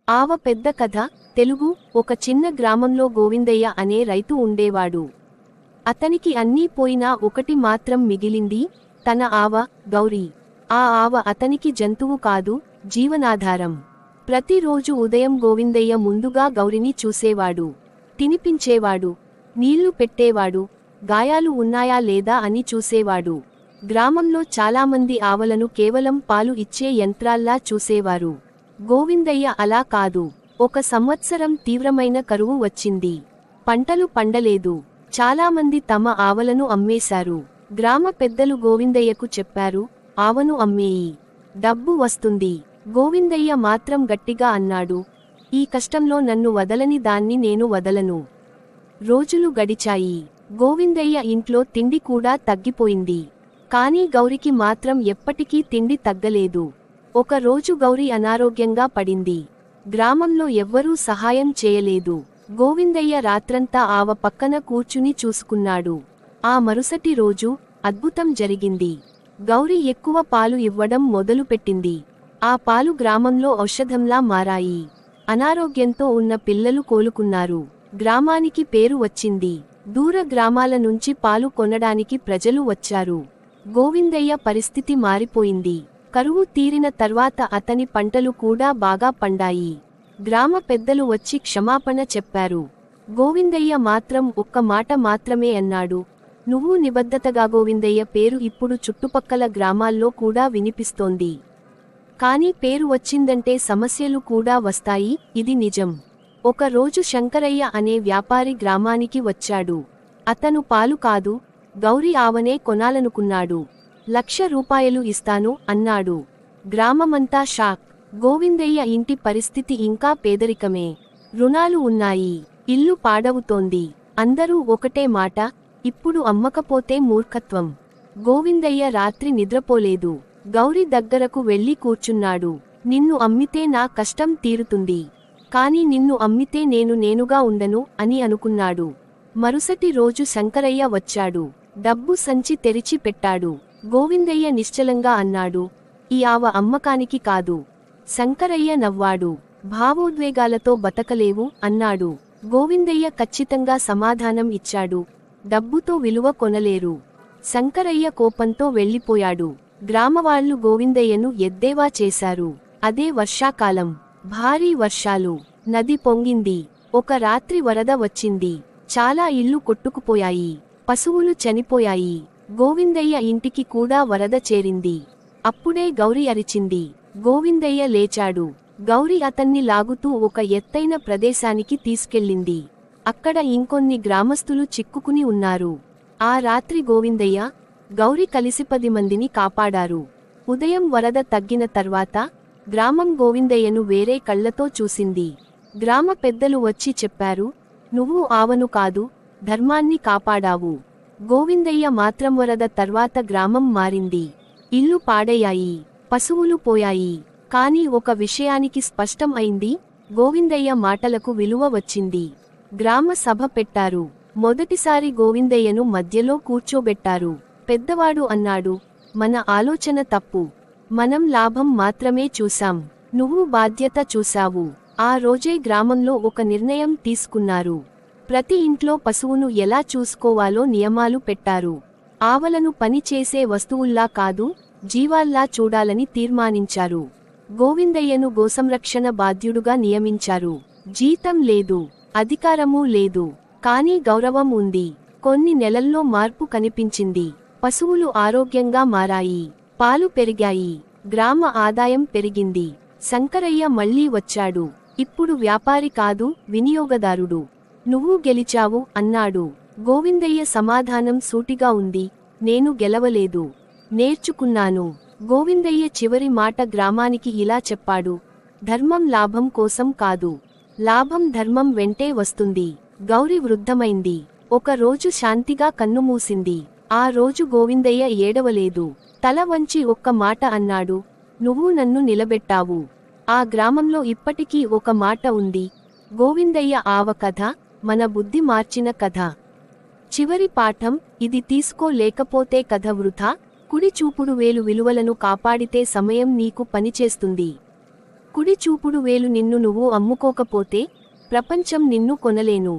ఆవ పెద్ద కథ. తెలుగు. ఒక చిన్న గ్రామంలో గోవిందయ్య అనే రైతు ఉండేవాడు. అతనికి అన్నీ పోయినా ఒకటి మాత్రం మిగిలింది, తన ఆవ, గౌరీ. ఆ ఆవ అతనికి జంతువు కాదు, జీవనాధారం. ప్రతిరోజు ఉదయం గోవిందయ్య ముందుగా గౌరిని చూసేవాడు, తినిపించేవాడు, నీళ్లు పెట్టేవాడు, గాయాలు ఉన్నాయా లేదా అని చూసేవాడు. గ్రామంలో చాలామంది ఆవలను కేవలం పాలు ఇచ్చే యంత్రాల్లా చూసేవారు. గోవిందయ్య అలా కాదు. ఒక సంవత్సరం తీవ్రమైన కరువు వచ్చింది. పంటలు పండలేదు. చాలామంది తమ ఆవలను అమ్మేశారు. గ్రామ పెద్దలు గోవిందయ్యకు చెప్పారు, ఆవను అమ్మేయి, డబ్బు వస్తుంది. గోవిందయ్య మాత్రం గట్టిగా అన్నాడు, ఈ కష్టంలో నన్ను వదలని దాన్ని నేను వదలను. రోజులు గడిచాయి. గోవిందయ్య ఇంట్లో తిండి కూడా తగ్గిపోయింది. కానీ గౌరికి మాత్రం ఎప్పటికీ తిండి తగ్గలేదు. ఒక రోజు గౌరి అనారోగ్యంగా పడింది. గ్రామంలో ఎవ్వరూ సహాయం చేయలేదు. గోవిందయ్య రాత్రంతా ఆవ పక్కన కూర్చుని చూసుకున్నాడు. ఆ మరుసటి రోజు అద్భుతం జరిగింది. గౌరి ఎక్కువ పాలు ఇవ్వడం మొదలుపెట్టింది. ఆ పాలు గ్రామంలో ఔషధంలా మారాయి. అనారోగ్యంతో ఉన్న పిల్లలు కోలుకున్నారు. గ్రామానికి పేరు వచ్చింది. దూర గ్రామాల నుంచి పాలు కొనడానికి ప్రజలు వచ్చారు. గోవిందయ్య పరిస్థితి మారిపోయింది. కరువు తీరిన తర్వాత అతని పంటలు కూడా బాగా పండాయి. గ్రామ పెద్దలు వచ్చి క్షమాపణ చెప్పారు. గోవిందయ్య మాత్రం ఒక్క మాట మాత్రమే అన్నాడు, నువ్వు నిబద్ధతగా. గోవిందయ్య పేరు ఇప్పుడు చుట్టుపక్కల గ్రామాల్లో కూడా వినిపిస్తోంది. కానీ పేరు వచ్చిందంటే సమస్యలు కూడా వస్తాయి, ఇది నిజం. ఒక రోజు శంకరయ్య అనే వ్యాపారి గ్రామానికి వచ్చాడు. అతను పాలు కాదు, గౌరీ ఆవనే కొనాలనుకున్నాడు. 1,00,000 రూపాయలు ఇస్తాను అన్నాడు. గ్రామమంతా షాక్. గోవిందయ్య ఇంటి పరిస్థితి ఇంకా పేదరికమే. రుణాలు ఉన్నాయి, ఇల్లు పాడవుతోంది. అందరూ ఒకటే మాట, ఇప్పుడు అమ్మకపోతే మూర్ఖత్వం. గోవిందయ్య రాత్రి నిద్రపోలేదు. గౌరీ దగ్గరకు వెళ్లి కూర్చున్నాడు. నిన్ను అమ్మితే నా కష్టం తీరుతుంది, కాని నిన్ను అమ్మితే నేనుగా ఉండను అని అనుకున్నాడు. మరుసటి రోజు శంకరయ్య వచ్చాడు. డబ్బు సంచి తెరిచి పెట్టాడు. గోవిందయ్య నిశ్చలంగా అన్నాడు, ఈ ఆవ అమ్మకానికి కాదు. శంకరయ్య నవ్వాడు. భావోద్వేగాలతో బతకలేవు అన్నాడు. గోవిందయ్య ఖచ్చితంగా సమాధానం ఇచ్చాడు, డబ్బుతో విలువ కొనలేరు. శంకరయ్య కోపంతో వెళ్లిపోయాడు. గ్రామవాళ్లు గోవిందయ్యను ఎద్దేవా చేశారు. అదే వర్షాకాలం. భారీ వర్షాలు. నది పొంగింది. ఒక రాత్రి వరద వచ్చింది. చాలా ఇళ్లు కొట్టుకుపోయాయి. పశువులు చనిపోయాయి. గోవిందయ్య ఇంటికి కూడా వరద చేరింది. అప్పుడే గౌరి అరిచింది. గోవిందయ్య లేచాడు. గౌరి అతన్ని లాగుతూ ఒక ఎత్తైన ప్రదేశానికి తీసుకెళ్ళింది. అక్కడ ఇంకొన్ని గ్రామస్తులు చిక్కుకుని ఉన్నారు. ఆ రాత్రి గోవిందయ్య, గౌరి కలిసి 10 మందిని కాపాడారు. ఉదయం వరద తగ్గిన తర్వాత గ్రామం గోవిందయ్యను వేరే కళ్లతో చూసింది. గ్రామ పెద్దలు వచ్చి చెప్పారు, నువ్వు ఆవను కాదు, ధర్మాన్ని కాపాడావు. గోవిందయ్య మాత్రం వరద తర్వాత గ్రామం మారింది. ఇల్లు పాడయ్యాయి, పశువులు పోయాయి. కాని ఒక విషయానికి స్పష్టం అయింది, గోవిందయ్య మాటలకు విలువ వచ్చింది. గ్రామ సభ పెట్టారు. మొదటిసారి గోవిందయ్యను మధ్యలో కూర్చోబెట్టారు. పెద్దవాడు అన్నాడు, మన ఆలోచన తప్పు. మనం లాభం మాత్రమే చూశాం, నువ్వు బాధ్యత చూశావు. ఆ రోజే గ్రామంలో ఒక నిర్ణయం తీసుకున్నారు. ప్రతి ఇంట్లో పశువును ఎలా చూసుకోవాలో నియమాలు పెట్టారు. ఆవలను పనిచేసే వస్తువుల్లా కాదు, జీవాల్లా చూడాలని తీర్మానించారు. గోవిందయ్యను గోసంరక్షణ బాధ్యుడుగా నియమించారు. జీతం లేదు, అధికారమూ లేదు, కానీ గౌరవం ఉంది. కొన్ని నెలల్లో మార్పు కనిపించింది. పశువులు ఆరోగ్యంగా మారాయి, పాలు పెరిగాయి, గ్రామ ఆదాయం పెరిగింది. శంకరయ్య మళ్లీ వచ్చాడు. ఇప్పుడు వ్యాపారి కాదు, వినియోగదారుడు. నువ్వు గెలిచావు అన్నాడు. గోవిందయ్య సమాధానం సూటిగా ఉంది, నేను గెలవలేదు, నేర్చుకున్నాను. గోవిందయ్య చివరి మాట గ్రామానికి ఇలా చెప్పాడు, ధర్మం లాభం కోసం కాదు, లాభం ధర్మం వెంటే వస్తుంది. గౌరి వృద్ధమైంది. ఒక రోజు శాంతిగా కన్నుమూసింది. ఆ రోజు గోవిందయ్య ఏడవలేదు. తల వంచి ఒక్క మాట అన్నాడు, నువ్వు నన్ను నిలబెట్టావు. ఆ గ్రామంలో ఇప్పటికీ ఒక మాట ఉంది, గోవిందయ్య ఆవ కథ, మన బుద్ధి మార్చిన కథ. చివరి పాఠం, ఇది తీసుకోలేకపోతే కథ వృథా. కుడి చూపుడు వేలు విలువలను కాపాడితే సమయం నీకు పనిచేస్తుంది. కుడి చూపుడు వేలు నిన్ను నువ్వు అమ్ముకోకపోతే ప్రపంచం నిన్ను కొనలేను.